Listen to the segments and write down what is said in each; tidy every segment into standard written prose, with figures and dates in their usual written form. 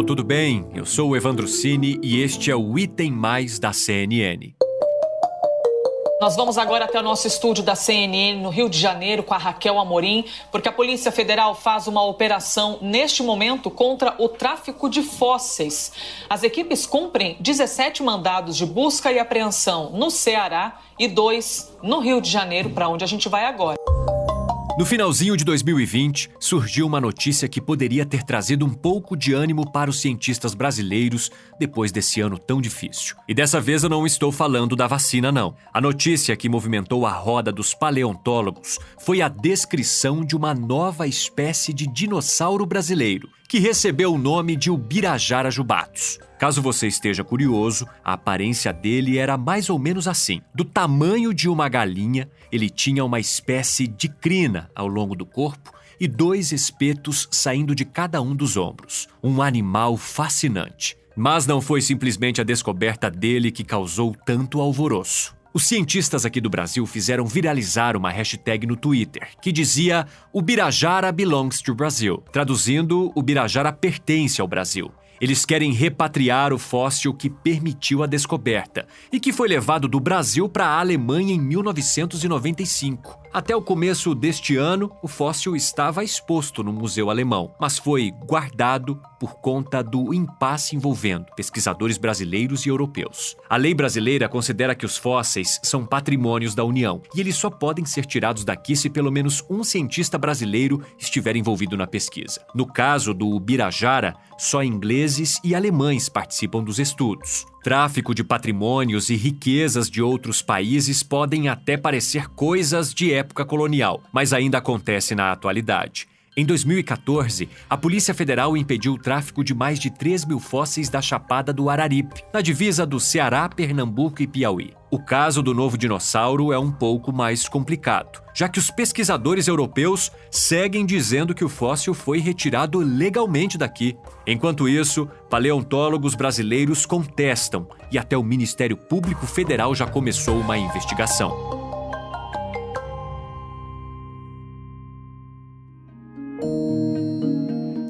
pessoal, tudo bem? Eu sou o Evandro Cini e este é o Item Mais da CNN. Nós vamos agora até o nosso estúdio da CNN no Rio de Janeiro com a Raquel Amorim, porque a Polícia Federal faz uma operação neste momento contra o tráfico de fósseis. As equipes cumprem 17 mandados de busca e apreensão no Ceará e 2 no Rio de Janeiro, para onde a gente vai agora. No finalzinho de 2020, surgiu uma notícia que poderia ter trazido um pouco de ânimo para os cientistas brasileiros depois desse ano tão difícil. E dessa vez eu não estou falando da vacina, não. A notícia que movimentou a roda dos paleontólogos foi a descrição de uma nova espécie de dinossauro brasileiro, que recebeu o nome de Ubirajara jubatus. Caso você esteja curioso, a aparência dele era mais ou menos assim. Do tamanho de uma galinha, ele tinha uma espécie de crina ao longo do corpo e 2 espetos saindo de cada um dos ombros. Um animal fascinante. Mas não foi simplesmente a descoberta dele que causou tanto alvoroço. Os cientistas aqui do Brasil fizeram viralizar uma hashtag no Twitter que dizia Ubirajara belongs to Brazil. Traduzindo, Ubirajara pertence ao Brasil. Eles querem repatriar o fóssil que permitiu a descoberta e que foi levado do Brasil para a Alemanha em 1995. Até o começo deste ano, o fóssil estava exposto no Museu Alemão, mas foi guardado por conta do impasse envolvendo pesquisadores brasileiros e europeus. A lei brasileira considera que os fósseis são patrimônios da União e eles só podem ser tirados daqui se pelo menos um cientista brasileiro estiver envolvido na pesquisa. No caso do Ubirajara, só ingleses e alemães participam dos estudos. Tráfico de patrimônios e riquezas de outros países podem até parecer coisas de época colonial, mas ainda acontece na atualidade. Em 2014, a Polícia Federal impediu o tráfico de mais de 3 mil fósseis da Chapada do Araripe, na divisa do Ceará, Pernambuco e Piauí. O caso do novo dinossauro é um pouco mais complicado, já que os pesquisadores europeus seguem dizendo que o fóssil foi retirado legalmente daqui. Enquanto isso, paleontólogos brasileiros contestam e até o Ministério Público Federal já começou uma investigação.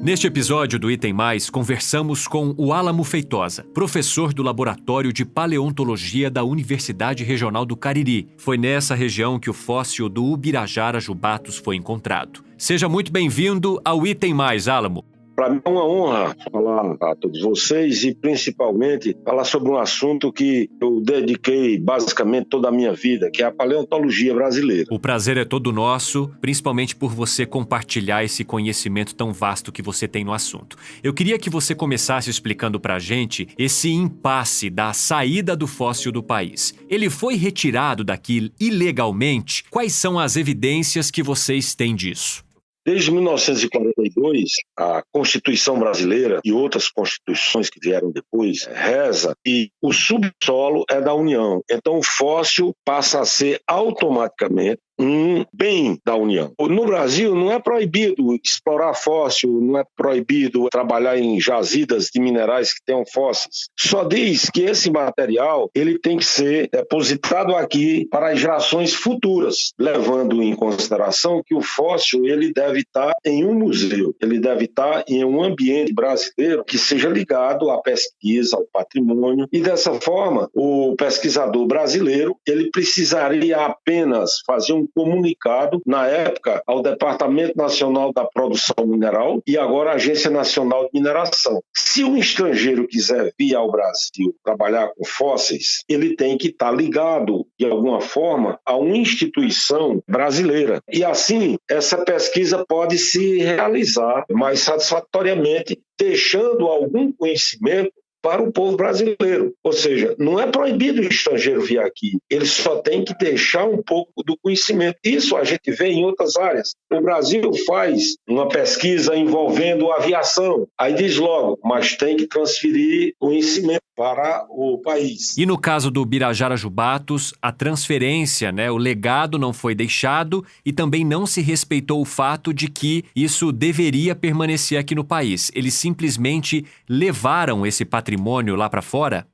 Neste episódio do Item Mais, conversamos com o Álamo Feitosa, professor do Laboratório de Paleontologia da Universidade Regional do Cariri. Foi nessa região que o fóssil do Ubirajara jubatus foi encontrado. Seja muito bem-vindo ao Item Mais, Álamo. Para mim é uma honra falar a todos vocês e principalmente falar sobre um assunto que eu dediquei basicamente toda a minha vida, que é a paleontologia brasileira. O prazer é todo nosso, principalmente por você compartilhar esse conhecimento tão vasto que você tem no assunto. Eu queria que você começasse explicando para a gente esse impasse da saída do fóssil do país. Ele foi retirado daqui ilegalmente? Quais são as evidências que vocês têm disso? Desde 1942, a Constituição brasileira e outras constituições que vieram depois reza que o subsolo é da União. Então o fóssil passa a ser automaticamente um bem da União. No Brasil não é proibido explorar fóssil, não é proibido trabalhar em jazidas de minerais que tenham fósseis. Só diz que esse material ele tem que ser depositado aqui para as gerações futuras, levando em consideração que o fóssil ele deve estar em um museu, ele deve estar em um ambiente brasileiro que seja ligado à pesquisa, ao patrimônio, e dessa forma o pesquisador brasileiro ele precisaria apenas fazer um comunicado, na época, ao Departamento Nacional da Produção Mineral e agora à Agência Nacional de Mineração. Se um estrangeiro quiser vir ao Brasil trabalhar com fósseis, ele tem que estar ligado, de alguma forma, a uma instituição brasileira. E assim, essa pesquisa pode se realizar mais satisfatoriamente, deixando algum conhecimento para o povo brasileiro. Ou seja, não é proibido o estrangeiro vir aqui, ele só tem que deixar um pouco do conhecimento. Isso a gente vê em outras áreas. O Brasil faz uma pesquisa envolvendo aviação, aí diz logo, mas tem que transferir conhecimento para o país. E no caso do Ubirajara jubatus, a transferência, o legado não foi deixado e também não se respeitou o fato de que isso deveria permanecer aqui no país. Eles simplesmente levaram esse patrimônio lá para fora?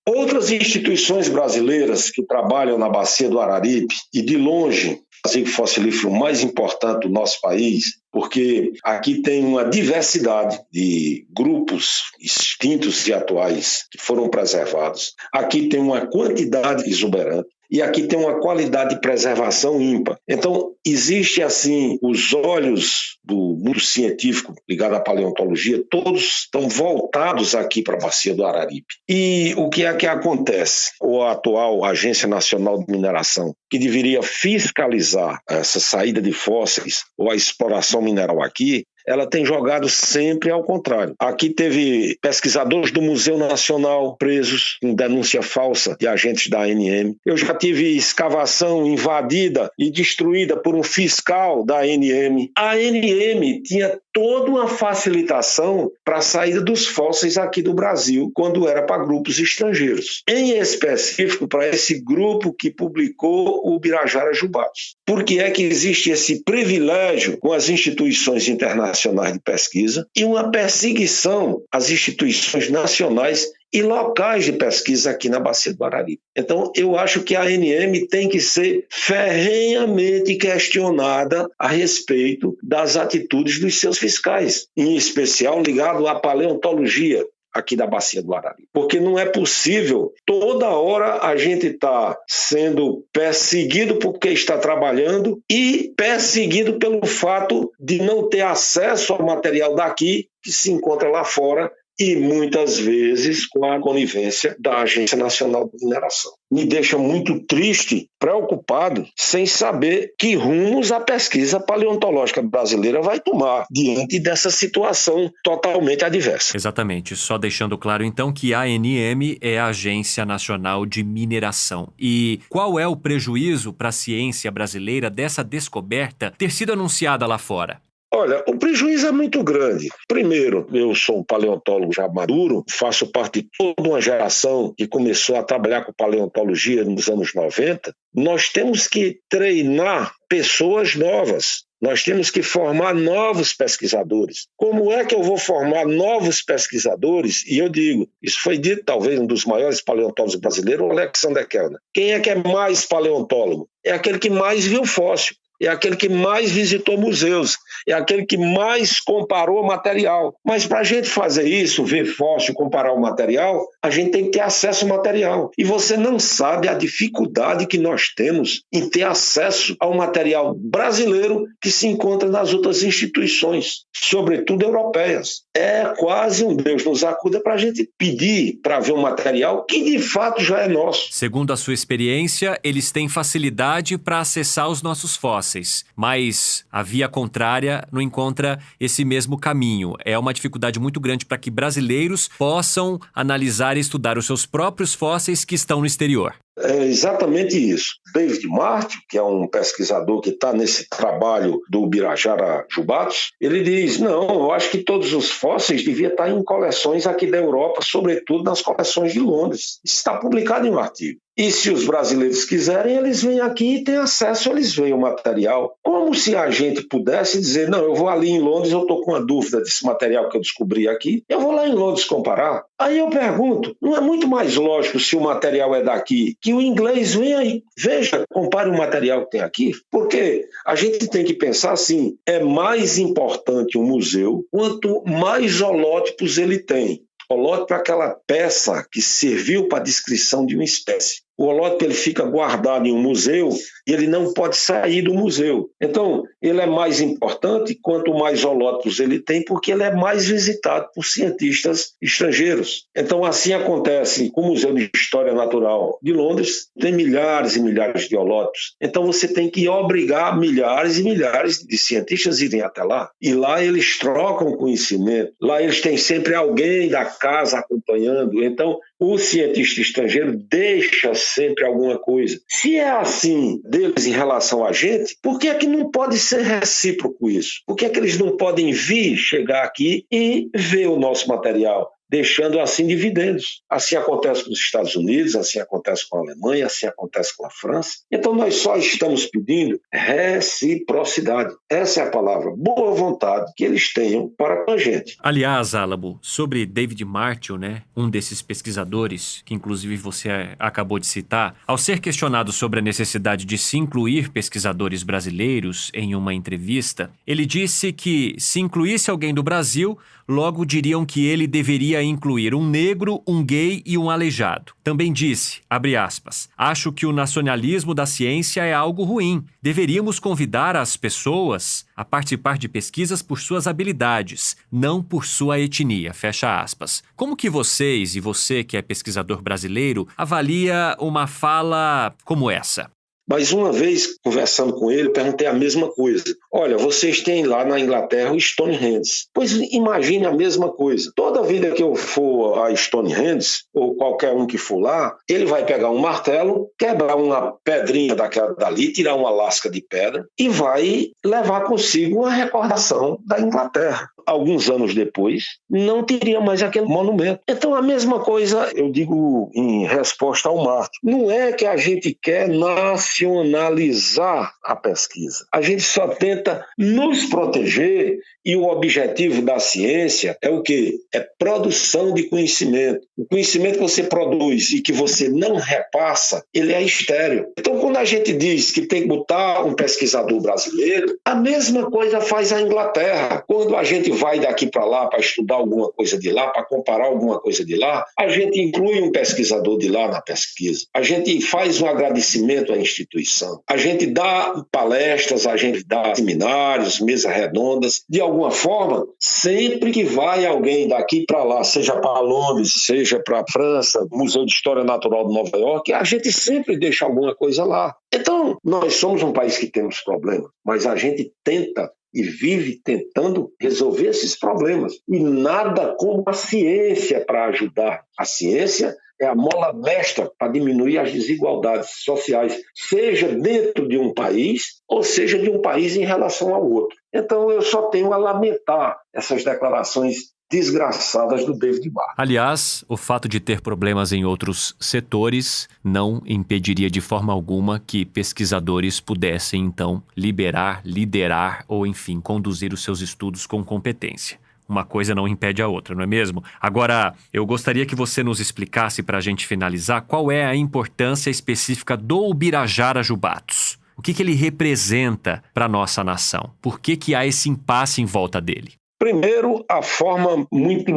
Outras instituições brasileiras que trabalham na bacia do Araripe e de longe jazigo fossilífero mais importante do nosso país, porque aqui tem uma diversidade de grupos extintos e atuais que foram preservados. Aqui tem uma quantidade exuberante. E aqui tem uma qualidade de preservação ímpar. Então, existe assim, os olhos do mundo científico ligado à paleontologia, todos estão voltados aqui para a Bacia do Araripe. E o que é que acontece? A atual Agência Nacional de Mineração, que deveria fiscalizar essa saída de fósseis ou a exploração mineral aqui, ela tem jogado sempre ao contrário. Aqui teve pesquisadores do Museu Nacional presos em denúncia falsa de agentes da ANM. Eu já tive escavação invadida e destruída por um fiscal da ANM. A ANM tinha toda uma facilitação para a saída dos fósseis aqui do Brasil, quando era para grupos estrangeiros. Em específico, para esse grupo que publicou o Birajara Jubatos. Por que é que existe esse privilégio com as instituições internacionais de pesquisa e uma perseguição às instituições nacionais e locais de pesquisa aqui na Bacia do Araripe? Então, eu acho que a ANM tem que ser ferrenhamente questionada a respeito das atitudes dos seus fiscais, em especial ligado à paleontologia aqui da Bacia do Araripe. Porque não é possível, toda hora a gente está sendo perseguido porque está trabalhando e perseguido pelo fato de não ter acesso ao material daqui que se encontra lá fora, e muitas vezes com a conivência da Agência Nacional de Mineração. Me deixa muito triste, preocupado, sem saber que rumos a pesquisa paleontológica brasileira vai tomar diante dessa situação totalmente adversa. Exatamente. Só deixando claro, então, que a ANM é a Agência Nacional de Mineração. E qual é o prejuízo para a ciência brasileira dessa descoberta ter sido anunciada lá fora? Olha, o prejuízo é muito grande. Primeiro, eu sou um paleontólogo já maduro, faço parte de toda uma geração que começou a trabalhar com paleontologia nos anos 90. Nós temos que treinar pessoas novas. Nós temos que formar novos pesquisadores. Como é que eu vou formar novos pesquisadores? E eu digo, isso foi dito talvez um dos maiores paleontólogos brasileiros, o Alexander Kellner. Quem é que é mais paleontólogo? É aquele que mais viu fóssil. É aquele que mais visitou museus, é aquele que mais comparou material. Mas para a gente fazer isso, ver fóssil, comparar o material, a gente tem que ter acesso ao material. E você não sabe a dificuldade que nós temos em ter acesso ao material brasileiro que se encontra nas outras instituições, sobretudo europeias. É quase um Deus nos acuda para a gente pedir para ver um material que de fato já é nosso. Segundo a sua experiência, eles têm facilidade para acessar os nossos fósseis. Mas a via contrária não encontra esse mesmo caminho. É uma dificuldade muito grande para que brasileiros possam analisar e estudar os seus próprios fósseis que estão no exterior. É exatamente isso. David Martin, que é um pesquisador que está nesse trabalho do Birajara Jubatos, ele diz, não, eu acho que todos os fósseis deviam estar em coleções aqui da Europa, sobretudo nas coleções de Londres. Isso está publicado em um artigo. E se os brasileiros quiserem, eles vêm aqui e têm acesso, eles veem o material. Como se a gente pudesse dizer, não, eu vou ali em Londres, eu estou com uma dúvida desse material que eu descobri aqui, eu vou lá em Londres comparar. Aí eu pergunto, não é muito mais lógico se o material é daqui, que o inglês venha aí, veja, compare o material que tem aqui? Porque a gente tem que pensar assim, é mais importante um museu quanto mais holótipos ele tem. Holótipo é aquela peça que serviu para a descrição de uma espécie. O holótipo ele fica guardado em um museu e ele não pode sair do museu. Então, ele é mais importante quanto mais holótipos ele tem, porque ele é mais visitado por cientistas estrangeiros. Então, assim acontece com o Museu de História Natural de Londres, tem milhares e milhares de holótipos. Então, você tem que obrigar milhares e milhares de cientistas a irem até lá. E lá eles trocam conhecimento, lá eles têm sempre alguém da casa acompanhando. Então, o cientista estrangeiro deixa sempre alguma coisa. Se é assim deles em relação a gente, por que é que não pode ser recíproco isso? Por que é que eles não podem vir, chegar aqui e ver o nosso material? deixando assim dividendos. Assim acontece com os Estados Unidos, assim acontece com a Alemanha, assim acontece com a França. Então nós só estamos pedindo reciprocidade. Essa é a palavra, boa vontade que eles tenham para com a gente. Aliás, Álabo, sobre David Martel, né, um desses pesquisadores, que inclusive você acabou de citar, ao ser questionado sobre a necessidade de se incluir pesquisadores brasileiros em uma entrevista, ele disse que se incluísse alguém do Brasil, logo diriam que ele deveria incluir um negro, um gay e um aleijado. Também disse, abre aspas, acho que o nacionalismo da ciência é algo ruim. Deveríamos convidar as pessoas a participar de pesquisas por suas habilidades, não por sua etnia, fecha aspas. Como que vocês, e você que é pesquisador brasileiro, avalia uma fala como essa? Mas uma vez, conversando com ele, perguntei a mesma coisa. Olha, vocês têm lá na Inglaterra o Stonehenge. Pois imagine a mesma coisa. Toda vida que eu for a Stonehenge, ou qualquer um que for lá, ele vai pegar um martelo, quebrar uma pedrinha daquela dali, tirar uma lasca de pedra e vai levar consigo uma recordação da Inglaterra. Alguns anos depois, não teria mais aquele monumento. Então, a mesma coisa, eu digo em resposta ao Martin, não é que a gente quer nacionalizar a pesquisa. A gente só tenta nos proteger e o objetivo da ciência é o quê? É produção de conhecimento. O conhecimento que você produz e que você não repassa, ele é estéril. Então, quando a gente diz que tem que botar um pesquisador brasileiro, a mesma coisa faz a Inglaterra. Quando a gente vai daqui para lá para estudar alguma coisa de lá, para comparar alguma coisa de lá, a gente inclui um pesquisador de lá na pesquisa. A gente faz um agradecimento à instituição. A gente dá palestras, a gente dá seminários, mesas redondas. De alguma forma, sempre que vai alguém daqui para lá, seja para Londres, seja para a França, Museu de História Natural de Nova York, a gente sempre deixa alguma coisa lá. Então, nós somos um país que temos problemas, mas a gente tenta e vive tentando resolver esses problemas. E nada como a ciência para ajudar. A ciência é a mola mestra para diminuir as desigualdades sociais, seja dentro de um país ou seja de um país em relação ao outro. Então eu só tenho a lamentar essas declarações desgraçadas do David Martel. Aliás, o fato de ter problemas em outros setores não impediria de forma alguma que pesquisadores pudessem, então, liderar ou, enfim, conduzir os seus estudos com competência. Uma coisa não impede a outra, não é mesmo? Agora, eu gostaria que você nos explicasse, para a gente finalizar, qual é a importância específica do Ubirajara Jubatos. O que ele representa para a nossa nação? Por que há esse impasse em volta dele? Primeiro, a forma muito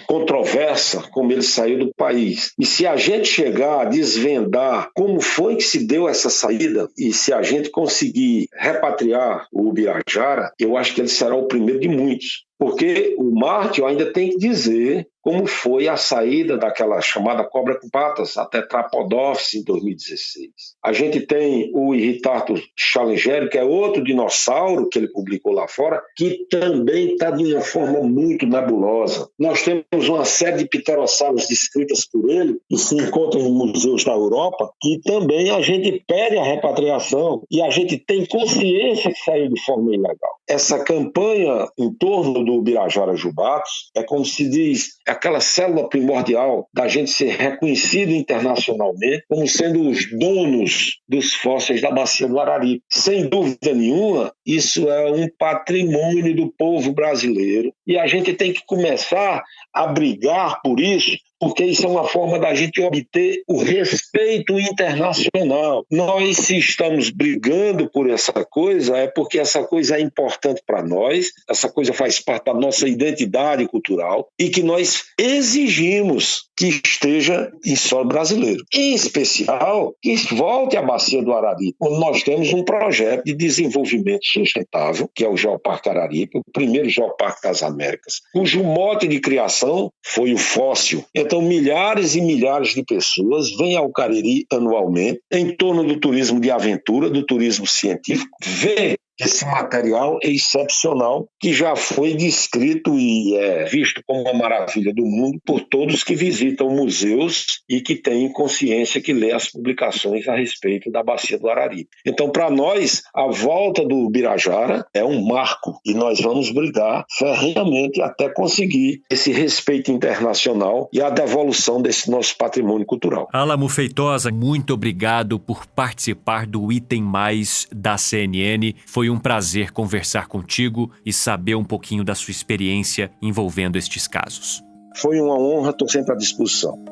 controversa como ele saiu do país. E se a gente chegar a desvendar como foi que se deu essa saída, e se a gente conseguir repatriar o Ubirajara, eu acho que ele será o primeiro de muitos. Porque o Martel ainda tem que dizer como foi a saída daquela chamada cobra com patas, a Tetrapodopsis, em 2016. A gente tem o Irritartus chalengeri, que é outro dinossauro que ele publicou lá fora, que também está de uma forma muito nebulosa. Nós temos uma série de pterossauros descritas por ele, que se encontram em museus da Europa, que também a gente pede a repatriação e a gente tem consciência que saiu de forma ilegal. Essa campanha em torno do Ubirajara Jubatos é, como se diz, aquela célula primordial da gente ser reconhecido internacionalmente como sendo os donos dos fósseis da Bacia do Araripe. Sem dúvida nenhuma, isso é um patrimônio do povo brasileiro e a gente tem que começar a brigar por isso, porque isso é uma forma da gente obter o respeito internacional. Nós, se estamos brigando por essa coisa, é porque essa coisa é importante para nós, essa coisa faz parte da nossa identidade cultural e que nós exigimos que esteja em solo brasileiro. Em especial, que volte à Bacia do Araripe, onde nós temos um projeto de desenvolvimento sustentável, que é o Geoparque Araripe, o primeiro geoparque das Américas, cujo mote de criação foi o fóssil. Então, milhares e milhares de pessoas vêm ao Cariri anualmente, em torno do turismo de aventura, do turismo científico, ver Esse material é excepcional, que já foi descrito e é visto como uma maravilha do mundo por todos que visitam museus e que têm consciência, que lê as publicações a respeito da Bacia do Araripe. Então, para nós, a volta do Birajara é um marco e nós vamos brigar ferrenhamente até conseguir esse respeito internacional e a devolução desse nosso patrimônio cultural. Álamo Feitosa, muito obrigado por participar do Item Mais da CNN. Foi um prazer conversar contigo e saber um pouquinho da sua experiência envolvendo estes casos. Foi uma honra, estou sempre à disposição.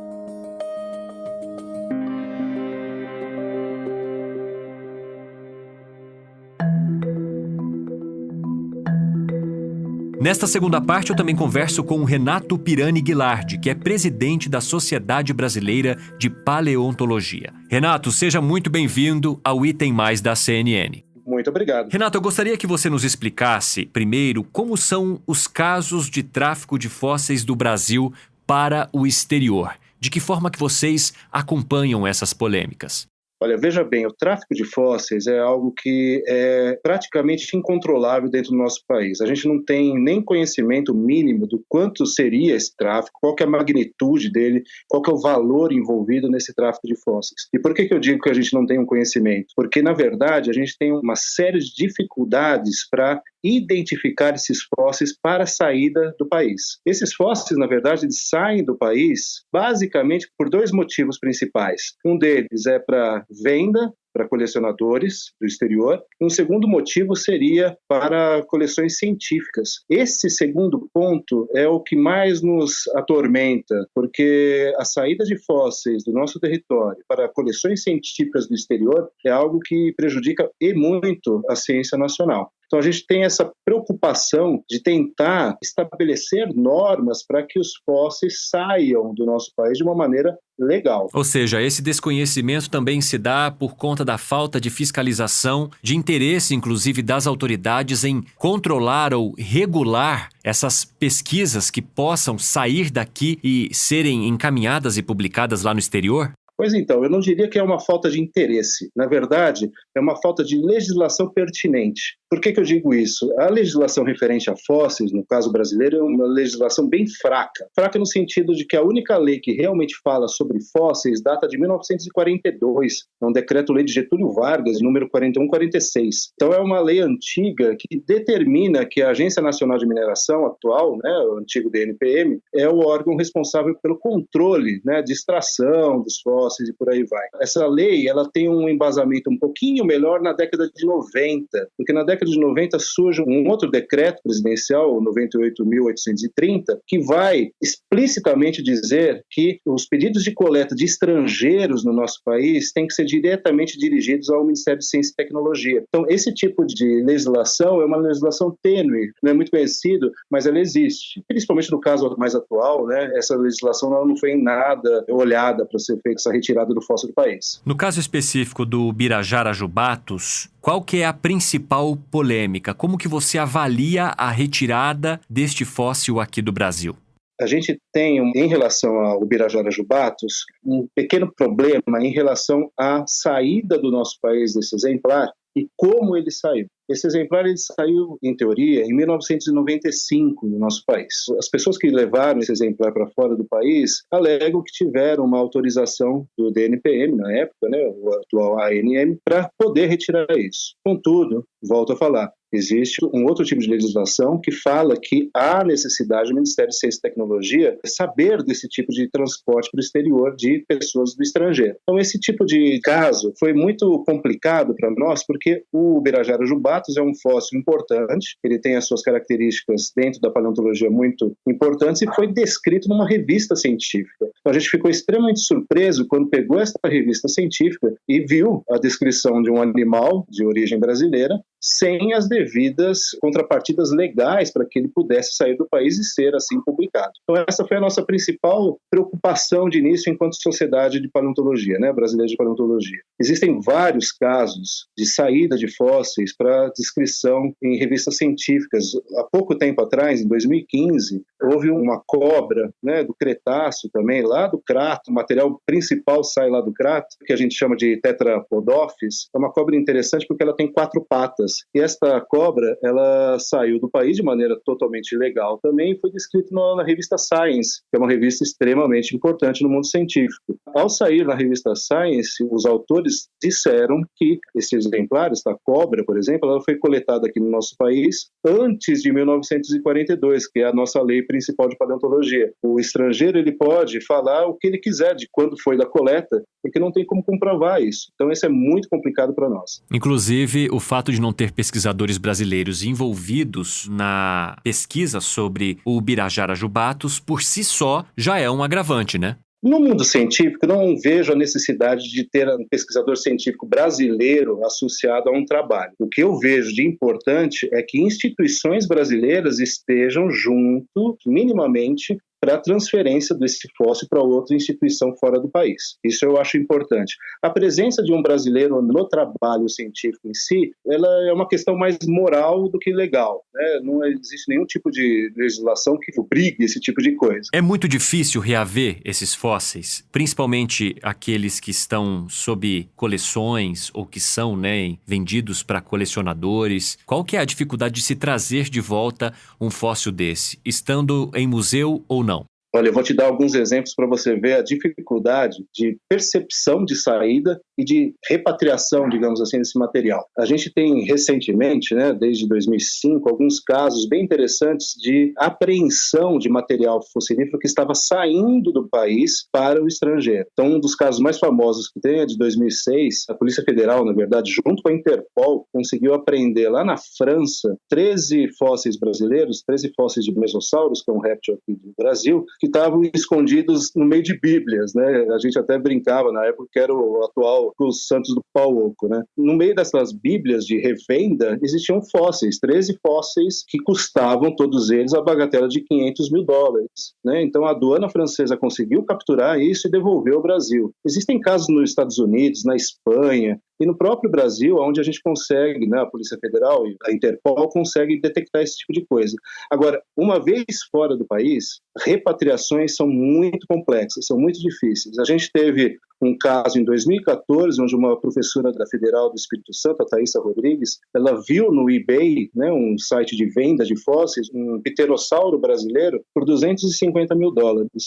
Nesta segunda parte, eu também converso com o Renato Pirani Guilardi, que é presidente da Sociedade Brasileira de Paleontologia. Renato, seja muito bem-vindo ao Item Mais da CNN. Muito obrigado. Renato, eu gostaria que você nos explicasse, primeiro, como são os casos de tráfico de fósseis do Brasil para o exterior. De que forma que vocês acompanham essas polêmicas? Olha, veja bem, o tráfico de fósseis é algo que é praticamente incontrolável dentro do nosso país. A gente não tem nem conhecimento mínimo do quanto seria esse tráfico, qual que é a magnitude dele, qual que é o valor envolvido nesse tráfico de fósseis. E por que eu digo que a gente não tem um conhecimento? Porque, na verdade, a gente tem uma série de dificuldades para identificar esses fósseis para a saída do país. Esses fósseis, na verdade, eles saem do país basicamente por dois motivos principais. Um deles é para venda para colecionadores do exterior. Um segundo motivo seria para coleções científicas. Esse segundo ponto é o que mais nos atormenta, porque a saída de fósseis do nosso território para coleções científicas do exterior é algo que prejudica e muito a ciência nacional. Então a gente tem essa preocupação de tentar estabelecer normas para que os fósseis saiam do nosso país de uma maneira legal. Ou seja, esse desconhecimento também se dá por conta da falta de fiscalização, de interesse, inclusive, das autoridades em controlar ou regular essas pesquisas que possam sair daqui e serem encaminhadas e publicadas lá no exterior? Pois então, eu não diria que é uma falta de interesse. Na verdade, é uma falta de legislação pertinente. Por que eu digo isso? A legislação referente a fósseis, no caso brasileiro, é uma legislação bem fraca. Fraca no sentido de que a única lei que realmente fala sobre fósseis data de 1942. É um decreto-lei de Getúlio Vargas, número 4146. Então é uma lei antiga que determina que a Agência Nacional de Mineração atual, o antigo DNPM, é o órgão responsável pelo controle, de extração dos fósseis e por aí vai. Essa lei, ela tem um embasamento um pouquinho melhor na década de 90, porque na década de 90 surge um outro decreto presidencial, o 98.830, que vai explicitamente dizer que os pedidos de coleta de estrangeiros no nosso país têm que ser diretamente dirigidos ao Ministério de Ciência e Tecnologia. Então, esse tipo de legislação é uma legislação tênue, não é muito conhecido, mas ela existe. Principalmente no caso mais atual, essa legislação não foi em nada olhada para ser feita essa retirada do fóssil do país. No caso específico do Birajara Jubatus, qual que é a principal polêmica? Como que você avalia a retirada deste fóssil aqui do Brasil? A gente tem, em relação ao Birajara Jubatus, um pequeno problema em relação à saída do nosso país desse exemplar e como ele saiu. Esse exemplar ele saiu, em teoria, em 1995 no nosso país. As pessoas que levaram esse exemplar para fora do país alegam que tiveram uma autorização do DNPM, na época, o atual ANM, para poder retirar isso. Contudo, volto a falar, existe um outro tipo de legislação que fala que há necessidade do Ministério de Ciência e Tecnologia saber desse tipo de transporte para o exterior de pessoas do estrangeiro. Então, esse tipo de caso foi muito complicado para nós, porque o Birajara Jubatus é um fóssil importante, ele tem as suas características dentro da paleontologia muito importantes e foi descrito numa revista científica. Então, a gente ficou extremamente surpreso quando pegou essa revista científica e viu a descrição de um animal de origem brasileira sem as devidas contrapartidas legais para que ele pudesse sair do país e ser assim publicado. Então essa foi a nossa principal preocupação de início enquanto sociedade de paleontologia, brasileira de paleontologia. Existem vários casos de saída de fósseis para descrição em revistas científicas. Há pouco tempo atrás, em 2015, houve uma cobra do Cretáceo também, lá do Crato, o material principal sai lá do Crato, que a gente chama de Tetrapodophyes. É uma cobra interessante porque ela tem 4 patas. cobras. E esta cobra, ela saiu do país de maneira totalmente ilegal também e foi descrita na revista Science, que é uma revista extremamente importante no mundo científico. Ao sair na revista Science, os autores disseram que esse exemplar, esta cobra, por exemplo, ela foi coletada aqui no nosso país antes de 1942, que é a nossa lei principal de paleontologia. O estrangeiro ele pode falar o que ele quiser de quando foi da coleta, porque não tem como comprovar isso. Então isso é muito complicado para nós. Inclusive, o fato de não ter pesquisadores brasileiros envolvidos na pesquisa sobre o Ubirajara jubatus, por si só, já é um agravante, né? No mundo científico, não vejo a necessidade de ter um pesquisador científico brasileiro associado a um trabalho. O que eu vejo de importante é que instituições brasileiras estejam junto, minimamente, para a transferência desse fóssil para outra instituição fora do país. Isso eu acho importante. A presença de um brasileiro no trabalho científico em si, ela é uma questão mais moral do que legal, né? Não existe nenhum tipo de legislação que obrigue esse tipo de coisa. É muito difícil reaver esses fósseis, principalmente aqueles que estão sob coleções ou que são, né, vendidos para colecionadores. Qual que é a dificuldade de se trazer de volta um fóssil desse, estando em museu ou não? Olha, eu vou te dar alguns exemplos para você ver a dificuldade de percepção de saída e de repatriação, digamos assim, desse material. A gente tem recentemente, né, desde 2005, alguns casos bem interessantes de apreensão de material fossilífero que estava saindo do país para o estrangeiro. Então, um dos casos mais famosos que tem é de 2006. A Polícia Federal, na verdade, junto com a Interpol, conseguiu apreender lá na França 13 fósseis brasileiros, 13 fósseis de mesossauros, que é um réptil aqui do Brasil, que estavam escondidos no meio de bíblias, né? A gente até brincava na época que era o atual Os Santos do Pau Oco, né? No meio dessas bíblias de revenda existiam fósseis, 13 fósseis que custavam todos eles a bagatela de $500 mil, né? Então a aduana francesa conseguiu capturar isso e devolveu ao Brasil. Existem casos nos Estados Unidos, na Espanha e no próprio Brasil, onde a gente consegue, né, a Polícia Federal e a Interpol conseguem detectar esse tipo de coisa. Agora, uma vez fora do país, repatriações são muito complexas, são muito difíceis. A gente teve um caso em 2014, onde uma professora da Federal do Espírito Santo, a Thaisa Rodrigues, ela viu no eBay, né, um site de venda de fósseis, um pterossauro brasileiro por $250 mil.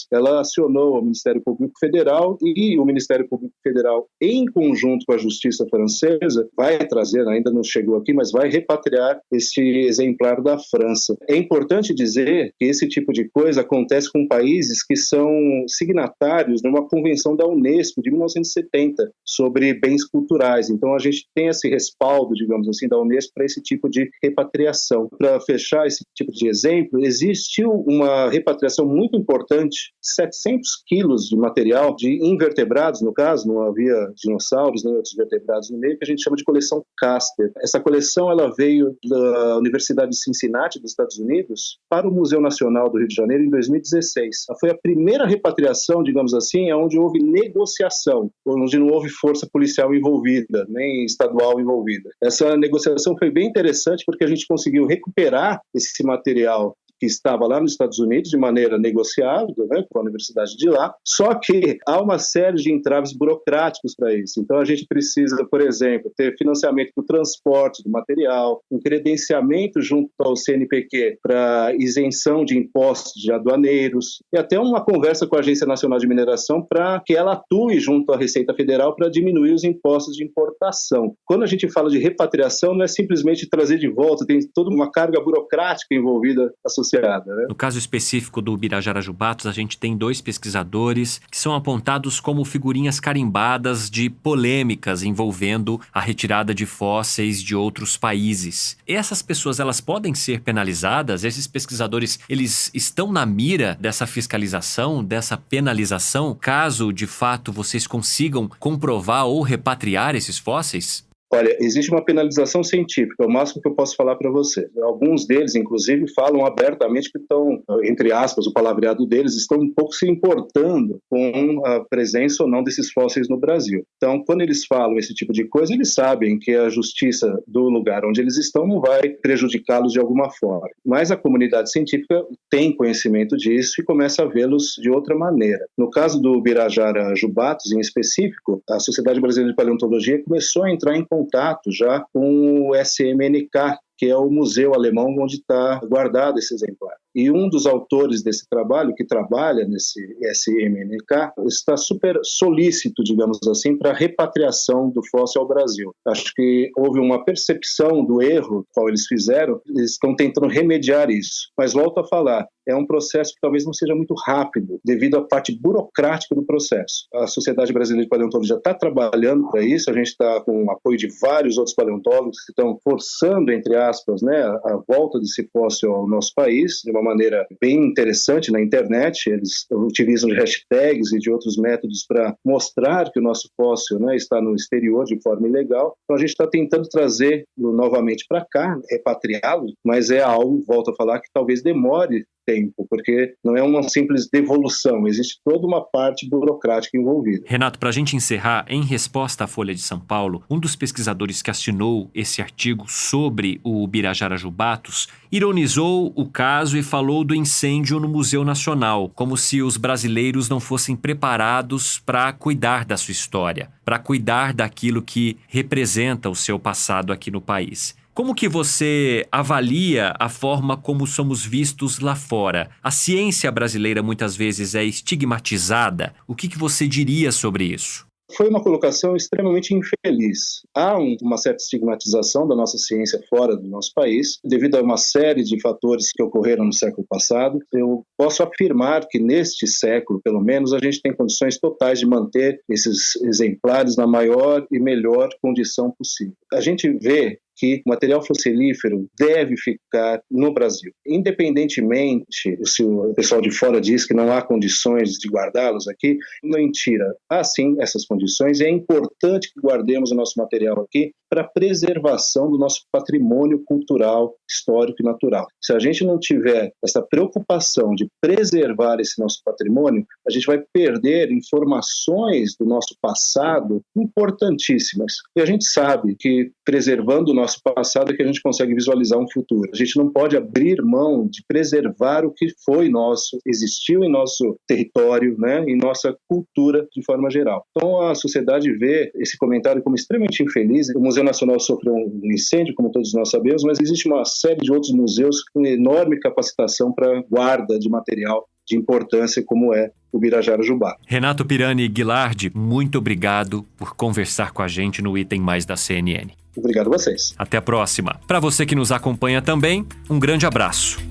Ela acionou o Ministério Público Federal e o Ministério Público Federal, em conjunto com a Justiça Francesa, vai trazer, ainda não chegou aqui, mas vai repatriar esse exemplar da França. É importante dizer que esse tipo de coisa acontece com países que são signatários de uma convenção da Unesco de 1970 sobre bens culturais. Então a gente tem esse respaldo, digamos assim, da Unesco para esse tipo de repatriação. Para fechar esse tipo de exemplo, existiu uma repatriação muito importante, 700 quilos de material de invertebrados, no caso, não havia dinossauros nem outros vertebrados no meio, que a gente chama de coleção Casper. Essa coleção ela veio da Universidade de Cincinnati, dos Estados Unidos, para o Museu Nacional do Rio de Janeiro em 2016. Foi a primeira repatriação, digamos assim, onde houve negociação, onde não houve força policial envolvida, nem estadual envolvida. Essa negociação foi bem interessante porque a gente conseguiu recuperar esse material que estava lá nos Estados Unidos de maneira negociável, né, com a universidade de lá, só que há uma série de entraves burocráticos para isso. Então a gente precisa, por exemplo, ter financiamento do transporte do material, um credenciamento junto ao CNPq para isenção de impostos de aduaneiros e até uma conversa com a Agência Nacional de Mineração para que ela atue junto à Receita Federal para diminuir os impostos de importação. Quando a gente fala de repatriação, não é simplesmente trazer de volta, tem toda uma carga burocrática envolvida associada. Né? No caso específico do Ubirajara jubatus, a gente tem 2 pesquisadores que são apontados como figurinhas carimbadas de polêmicas envolvendo a retirada de fósseis de outros países. E essas pessoas, elas podem ser penalizadas? Esses pesquisadores, eles estão na mira dessa fiscalização, dessa penalização, caso de fato vocês consigam comprovar ou repatriar esses fósseis? Olha, existe uma penalização científica, é o máximo que eu posso falar para você. Alguns deles, inclusive, falam abertamente que estão, entre aspas, o palavreado deles, estão um pouco se importando com a presença ou não desses fósseis no Brasil. Então, quando eles falam esse tipo de coisa, eles sabem que a justiça do lugar onde eles estão não vai prejudicá-los de alguma forma. Mas a comunidade científica tem conhecimento disso e começa a vê-los de outra maneira. No caso do Ubirajara jubatus, em específico, a Sociedade Brasileira de Paleontologia começou a entrar em contato já com o SMNK, que é o museu alemão onde está guardado esse exemplar. E um dos autores desse trabalho, que trabalha nesse SMNK, está super solícito, digamos assim, para a repatriação do fóssil ao Brasil. Acho que houve uma percepção do erro qual eles fizeram, eles estão tentando remediar isso. Mas volto a falar, é um processo que talvez não seja muito rápido, devido à parte burocrática do processo. A Sociedade Brasileira de Paleontologia está trabalhando para isso, a gente está com o apoio de vários outros paleontólogos que estão forçando, entre aspas, né, a volta desse fóssil ao nosso país, de uma maneira bem interessante na internet. Eles utilizam de hashtags e de outros métodos para mostrar que o nosso fóssil, né, está no exterior de forma ilegal. Então a gente está tentando trazer novamente para cá, repatriá-lo, mas é algo, volto a falar, que talvez demore tempo, porque não é uma simples devolução, existe toda uma parte burocrática envolvida. Renato, para a gente encerrar, em resposta à Folha de São Paulo, um dos pesquisadores que assinou esse artigo sobre o Birajara Jubatus ironizou o caso e falou do incêndio no Museu Nacional, como se os brasileiros não fossem preparados para cuidar da sua história, para cuidar daquilo que representa o seu passado aqui no país. Como que você avalia a forma como somos vistos lá fora? A ciência brasileira muitas vezes é estigmatizada. O que você diria sobre isso? Foi uma colocação extremamente infeliz. Há uma certa estigmatização da nossa ciência fora do nosso país, devido a uma série de fatores que ocorreram no século passado. Eu posso afirmar que neste século, pelo menos, a gente tem condições totais de manter esses exemplares na maior e melhor condição possível. A gente vê que o material fossilífero deve ficar no Brasil. Independentemente se o pessoal de fora diz que não há condições de guardá-los aqui, mentira. Há sim essas condições e é importante que guardemos o nosso material aqui para a preservação do nosso patrimônio cultural, histórico e natural. Se a gente não tiver essa preocupação de preservar esse nosso patrimônio, a gente vai perder informações do nosso passado importantíssimas. E a gente sabe que preservando o nosso passado é que a gente consegue visualizar um futuro. A gente não pode abrir mão de preservar o que foi nosso, existiu em nosso território, né, em nossa cultura de forma geral. Então a sociedade vê esse comentário como extremamente infeliz. O Museu Nacional sofreu um incêndio, como todos nós sabemos, mas existe uma série de outros museus com enorme capacitação para guarda de material de importância como é o Birajara Jubatus. Renato Pirani Guilardi, muito obrigado por conversar com a gente no Item Mais da CNN. Obrigado a vocês. Até a próxima. Para você que nos acompanha também, um grande abraço.